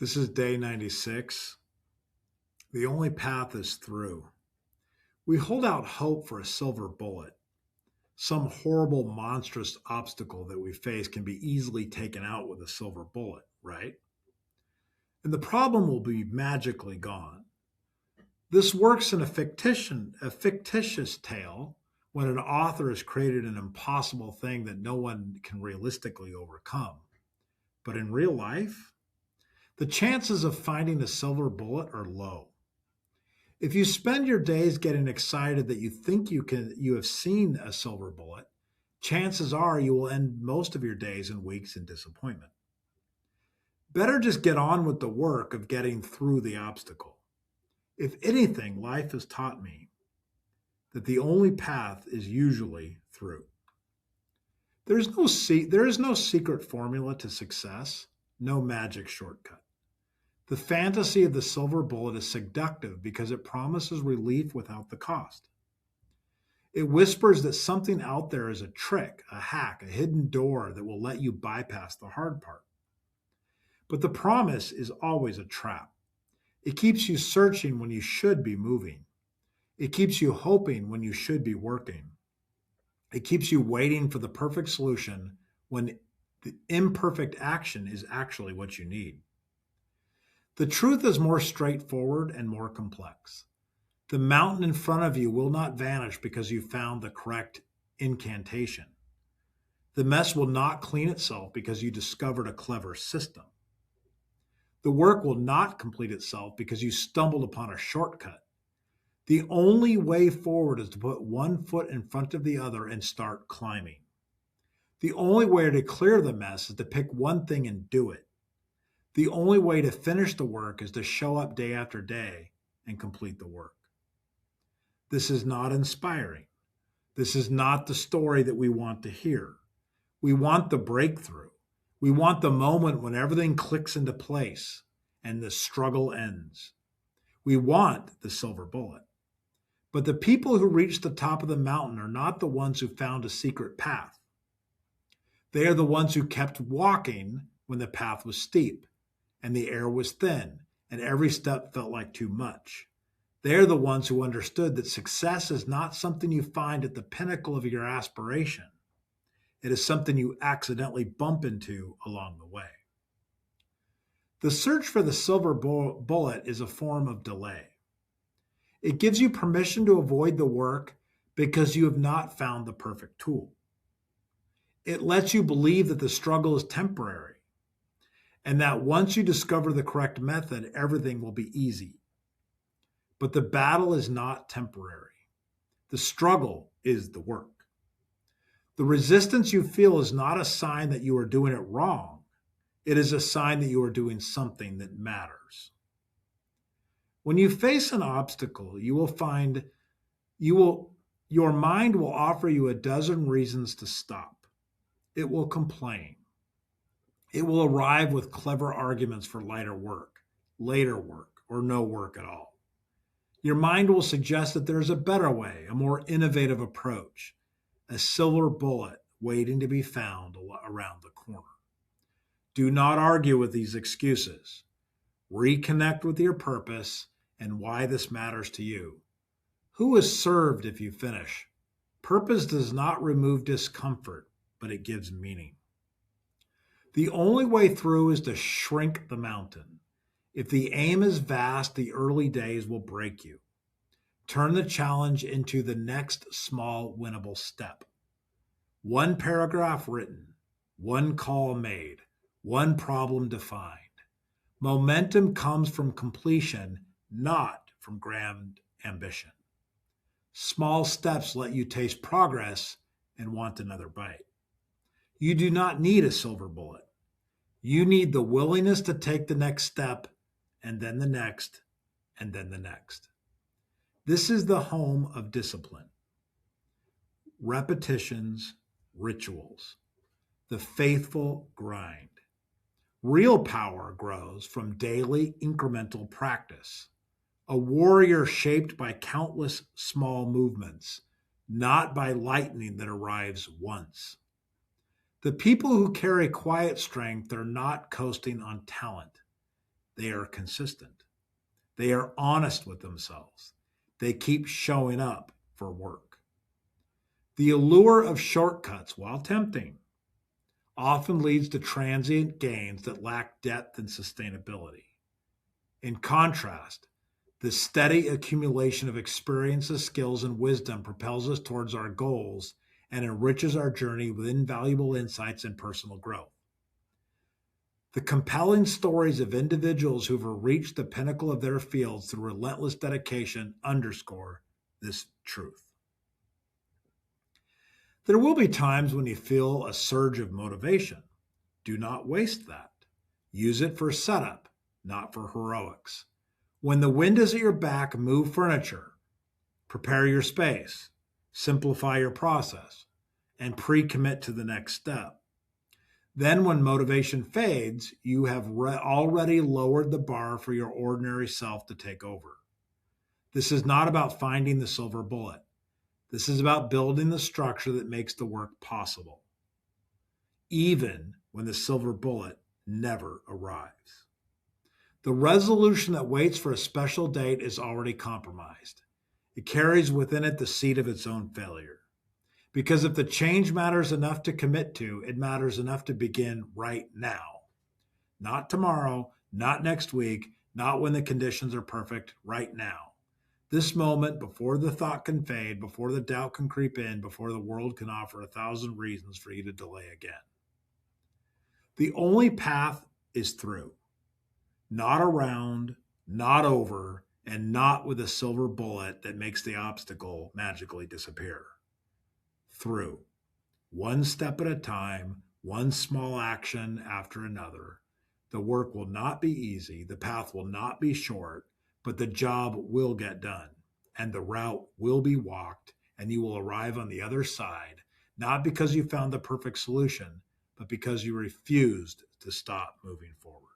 This is day 96. The only path is through. We hold out hope for a silver bullet. Some horrible, monstrous obstacle that we face can be easily taken out with a silver bullet, right? And the problem will be magically gone. This works in a fictitious tale when an author has created an impossible thing that no one can realistically overcome. But in real life, the chances of finding a silver bullet are low. If you spend your days getting excited that you think you have seen a silver bullet, chances are you will end most of your days and weeks in disappointment. Better just get on with the work of getting through the obstacle. If anything, life has taught me that the only path is usually through. There is no secret formula to success, no magic shortcut. The fantasy of the silver bullet is seductive because it promises relief without the cost. It whispers that something out there is a trick, a hack, a hidden door that will let you bypass the hard part. But the promise is always a trap. It keeps you searching when you should be moving. It keeps you hoping when you should be working. It keeps you waiting for the perfect solution when the imperfect action is actually what you need. The truth is more straightforward and more complex. The mountain in front of you will not vanish because you found the correct incantation. The mess will not clean itself because you discovered a clever system. The work will not complete itself because you stumbled upon a shortcut. The only way forward is to put one foot in front of the other and start climbing. The only way to clear the mess is to pick one thing and do it. The only way to finish the work is to show up day after day and complete the work. This is not inspiring. This is not the story that we want to hear. We want the breakthrough. We want the moment when everything clicks into place and the struggle ends. We want the silver bullet. But the people who reach the top of the mountain are not the ones who found a secret path. They are the ones who kept walking when the path was steep and the air was thin and every step felt like too much. They are the ones who understood that success is not something you find at the pinnacle of your aspiration. It is something you accidentally bump into along the way. The search for the silver bullet is a form of delay. It gives you permission to avoid the work because you have not found the perfect tool. It lets you believe that the struggle is temporary and that once you discover the correct method, everything will be easy. But the battle is not temporary. The struggle is the work. The resistance you feel is not a sign that you are doing it wrong. It is a sign that you are doing something that matters. When you face an obstacle, your mind will offer you a dozen reasons to stop. It will complain. It will arrive with clever arguments for lighter work, later work, or no work at all. Your mind will suggest that there is a better way, a more innovative approach, a silver bullet waiting to be found around the corner. Do not argue with these excuses. Reconnect with your purpose and why this matters to you. Who is served if you finish? Purpose does not remove discomfort, but it gives meaning. The only way through is to shrink the mountain. If the aim is vast, the early days will break you. Turn the challenge into the next small winnable step. One paragraph written, one call made, one problem defined. Momentum comes from completion, not from grand ambition. Small steps let you taste progress and want another bite. You do not need a silver bullet. You need the willingness to take the next step, and then the next, and then the next. This is the home of discipline. Repetitions, rituals, the faithful grind. Real power grows from daily incremental practice. A warrior shaped by countless small movements, not by lightning that arrives once. The people who carry quiet strength are not coasting on talent. They are consistent. They are honest with themselves. They keep showing up for work. The allure of shortcuts, while tempting, often leads to transient gains that lack depth and sustainability. In contrast, the steady accumulation of experiences, skills, and wisdom propels us towards our goals and enriches our journey with invaluable insights and personal growth. The compelling stories of individuals who've reached the pinnacle of their fields through relentless dedication underscore this truth. There will be times when you feel a surge of motivation. Do not waste that. Use it for setup, not for heroics. When the wind is at your back, move furniture, prepare your space, simplify your process, and pre-commit to the next step. Then when motivation fades, you have already lowered the bar for your ordinary self to take over. This is not about finding the silver bullet. This is about building the structure that makes the work possible, even when the silver bullet never arrives. The resolution that waits for a special date is already compromised. It carries within it the seed of its own failure. Because if the change matters enough to commit to, it matters enough to begin right now. Not tomorrow, not next week, not when the conditions are perfect, right now. This moment, before the thought can fade, before the doubt can creep in, before the world can offer 1,000 reasons for you to delay again. The only path is through, not around, not over, and not with a silver bullet that makes the obstacle magically disappear. Through, one step at a time, one small action after another. The work will not be easy, the path will not be short, but the job will get done, and the route will be walked, and you will arrive on the other side, not because you found the perfect solution, but because you refused to stop moving forward.